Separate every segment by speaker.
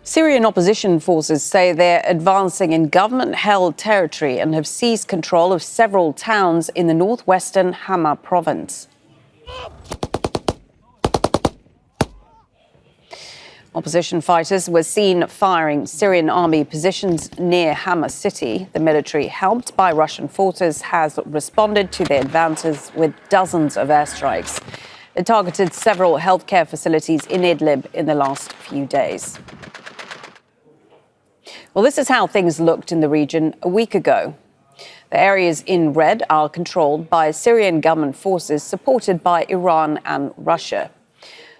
Speaker 1: Syrian opposition forces say they're advancing in government-held territory and have seized control of several towns in the northwestern Hama province. Opposition fighters were seen firing Syrian Army positions near Hama city. The military, helped by Russian forces, has responded to the advances with dozens of airstrikes. It targeted several healthcare facilities in Idlib in the last few days. Well, this is how things looked in the region a week ago. The areas in red are controlled by Syrian government forces supported by Iran and Russia.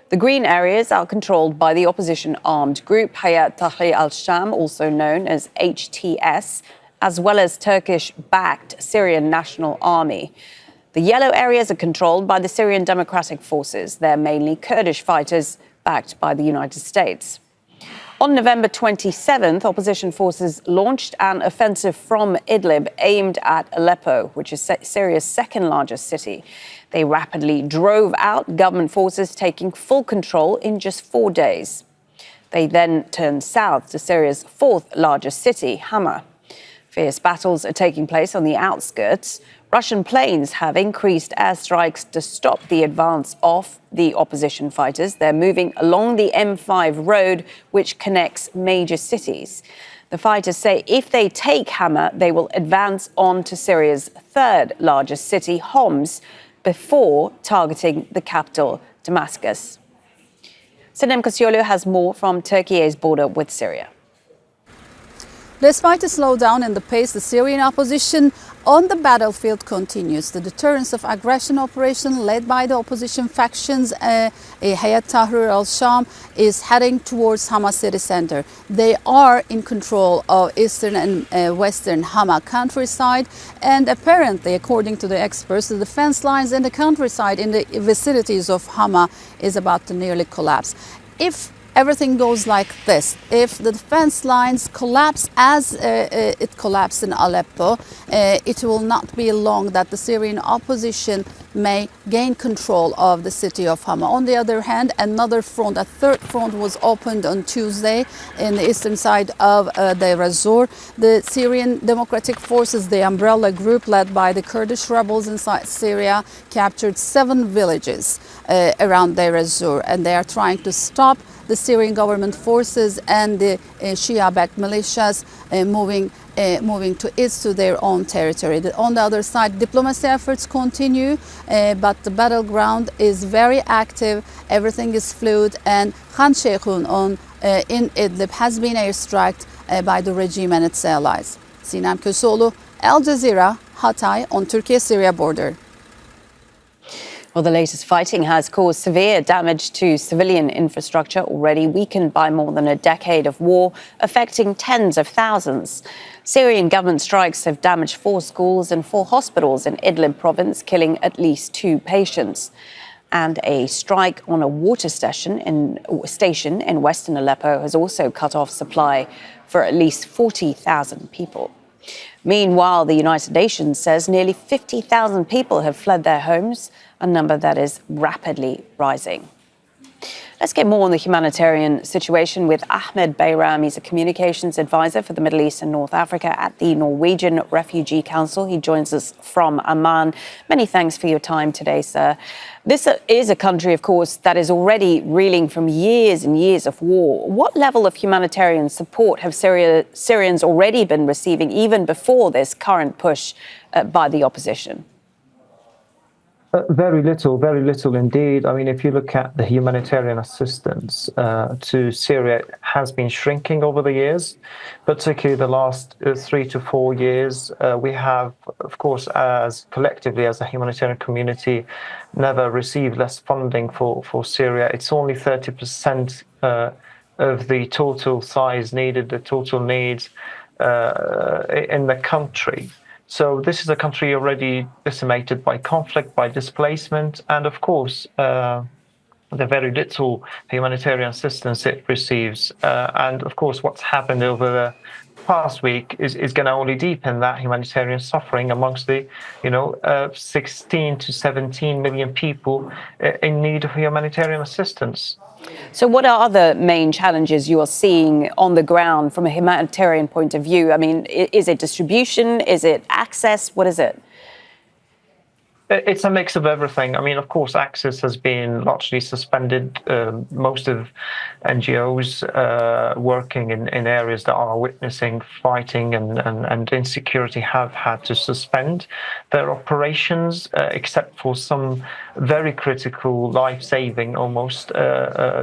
Speaker 1: The green areas are controlled by the opposition armed group Hayet al-Sham, also known as HTS, as well as Turkish-backed Syrian National Army. The yellow areas are controlled by the Syrian Democratic Forces. They're mainly Kurdish fighters backed by the United States. On November 27th, opposition forces launched an offensive from Idlib aimed at Aleppo, which is Syria's second largest city. They rapidly drove out government forces, taking full control in just 4 days. They then turned south to Syria's fourth largest city, Hama. Fierce battles are taking place on the outskirts. Russian planes have increased airstrikes to stop the advance of the opposition fighters. They're moving along the M5 road, which connects major cities. The fighters say if they take Hama, they will advance on to Syria's third largest city, Homs, before targeting the capital, Damascus. Sinem Koseoglu has more from Turkiye's border with Syria.
Speaker 2: Despite a slowdown in the pace, the Syrian opposition on the battlefield continues. The deterrence of aggression operation led by the opposition factions, Hayet al-Sham, is heading towards Hama city center. They are in control of eastern and western Hama countryside, and apparently, according to the experts, the defense lines in the countryside in the vicinities of Hama is about to nearly collapse. If everything goes like this, if the defense lines collapse as it collapsed in Aleppo, it will not be long that the Syrian opposition may gain control of the city of Hama. On the other hand, another front, a third front, was opened on Tuesday in the eastern side of Deir ez-Zor. The Syrian Democratic Forces, the umbrella group led by the Kurdish rebels inside Syria, captured 7 villages around Deir ez-Zor, and they are trying to stop the Syrian government forces and the Shia-backed militias moving to east to their own territory. On the other side, diplomacy efforts continue, but the battleground is very active. Everything is fluid, and Khan Sheikhun in Idlib has been airstruck by the regime and its allies. Sinem Koseoglu, Al Jazeera, Hatay on Turkey-Syria border.
Speaker 1: Well, the latest fighting has caused severe damage to civilian infrastructure, already weakened by more than a decade of war, affecting tens of thousands. Syrian government strikes have damaged 4 schools and 4 hospitals in Idlib province, killing at least 2 patients. And a strike on a water station in western Aleppo has also cut off supply for at least 40,000 people. Meanwhile, the United Nations says nearly 50,000 people have fled their homes, a number that is rapidly rising. Let's get more on the humanitarian situation with Ahmed Bayram. He's a communications advisor for the Middle East and North Africa at the Norwegian Refugee Council. He joins us from Amman. Many thanks for your time today, sir. This is a country, of course, that is already reeling from years and years of war. What level of humanitarian support have Syrians already been receiving, even before this current push by the opposition?
Speaker 3: Very little indeed. I mean, if you look at the humanitarian assistance to Syria, it has been shrinking over the years, particularly the last 3 to 4 years. We have, of course, as collectively as a humanitarian community, never received less funding for Syria. It's only 30% of the total size needed, the total needs in the country. So this is a country already decimated by conflict, by displacement, and of course, the very little humanitarian assistance it receives. And of course, what's happened over the past week is going to only deepen that humanitarian suffering amongst the, 16 to 17 million people in need of humanitarian assistance.
Speaker 1: So what are the main challenges you are seeing on the ground from a humanitarian point of view? I mean, is it distribution? Is it access? What is it?
Speaker 3: It's a mix of everything. I mean, of course, access has been largely suspended. Most of NGOs working in areas that are witnessing fighting and insecurity have had to suspend their operations, except for some very critical, life-saving almost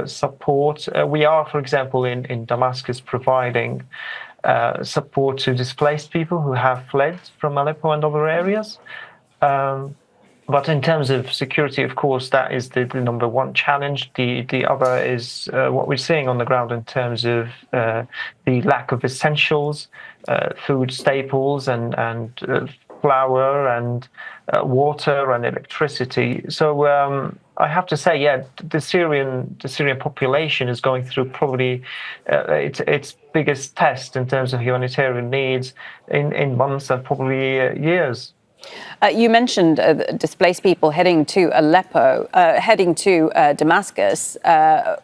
Speaker 3: support. We are, for example, in Damascus providing support to displaced people who have fled from Aleppo and other areas. But in terms of security, of course, that is the number one challenge. The other is what we're seeing on the ground in terms of the lack of essentials, food staples, and flour and water and electricity. So I have to say, yeah, the Syrian population is going through probably its biggest test in terms of humanitarian needs in months and probably years.
Speaker 1: You mentioned displaced people heading to Aleppo, heading to Damascus. I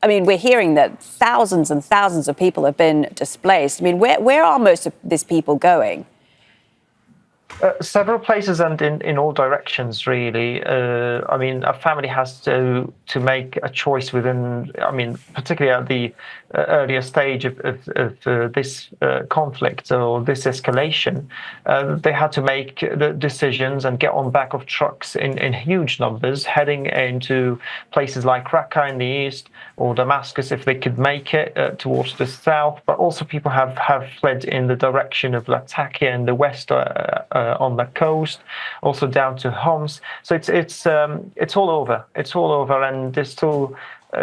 Speaker 1: mean, we're hearing that thousands and thousands of people have been displaced. I mean, where are most of these people going?
Speaker 3: Several places and in all directions, really. I mean, a family has to make a choice within, I mean, particularly at the earlier stage of this conflict or this escalation. They had to make the decisions and get on back of trucks in huge numbers, heading into places like Raqqa in the east or Damascus, if they could make it, towards the south. But also people have fled in the direction of Latakia in the west, on the coast, also down to Homs. So it's all over. It's all over, and there's still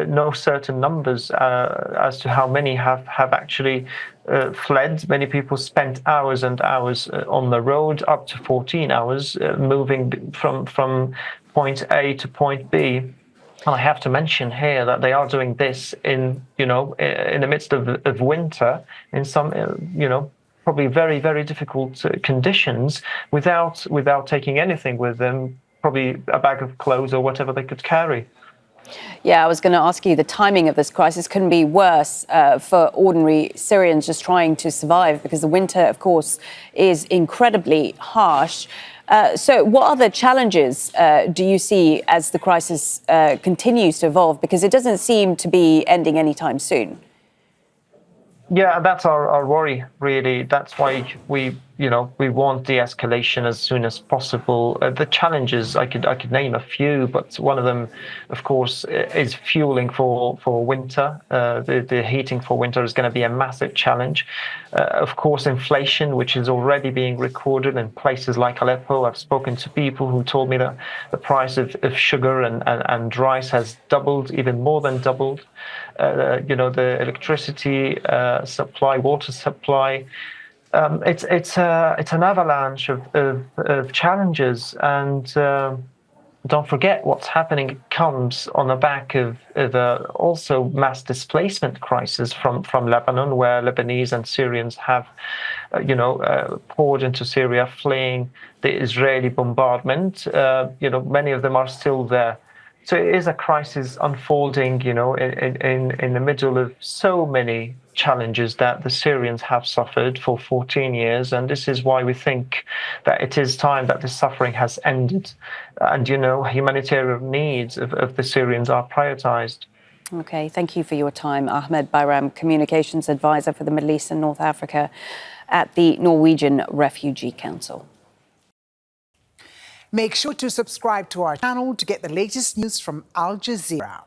Speaker 3: no certain numbers as to how many have actually fled. Many people spent hours and hours on the road, up to 14 hours, moving from point A to point B. And I have to mention here that they are doing this in the midst of winter, in some probably very, very difficult conditions, without taking anything with them, probably a bag of clothes or whatever they could carry.
Speaker 1: Yeah, I was going to ask you, the timing of this crisis couldn't be worse for ordinary Syrians just trying to survive, because the winter, of course, is incredibly harsh. So what other challenges do you see as the crisis continues to evolve? Because it doesn't seem to be ending anytime soon.
Speaker 3: Yeah, that's our worry, really. That's why we want de-escalation as soon as possible. The challenges, I could name a few, but one of them, of course, is fueling for winter. The heating for winter is going to be a massive challenge. Of course, inflation, which is already being recorded in places like Aleppo. I've spoken to people who told me that the price of sugar and rice has doubled, even more than doubled. The electricity supply, water supply. It's an avalanche of challenges, and don't forget what's happening comes on the back of also mass displacement crisis from Lebanon, where Lebanese and Syrians have poured into Syria, fleeing the Israeli bombardment. Many of them are still there. So it is a crisis unfolding, in the middle of so many challenges that the Syrians have suffered for 14 years. And this is why we think that it is time that this suffering has ended. And, humanitarian needs of the Syrians are prioritized.
Speaker 1: Okay, thank you for your time. Ahmed Bayram, Communications Advisor for the Middle East and North Africa at the Norwegian Refugee Council.
Speaker 4: Make sure to subscribe to our channel to get the latest news from Al Jazeera.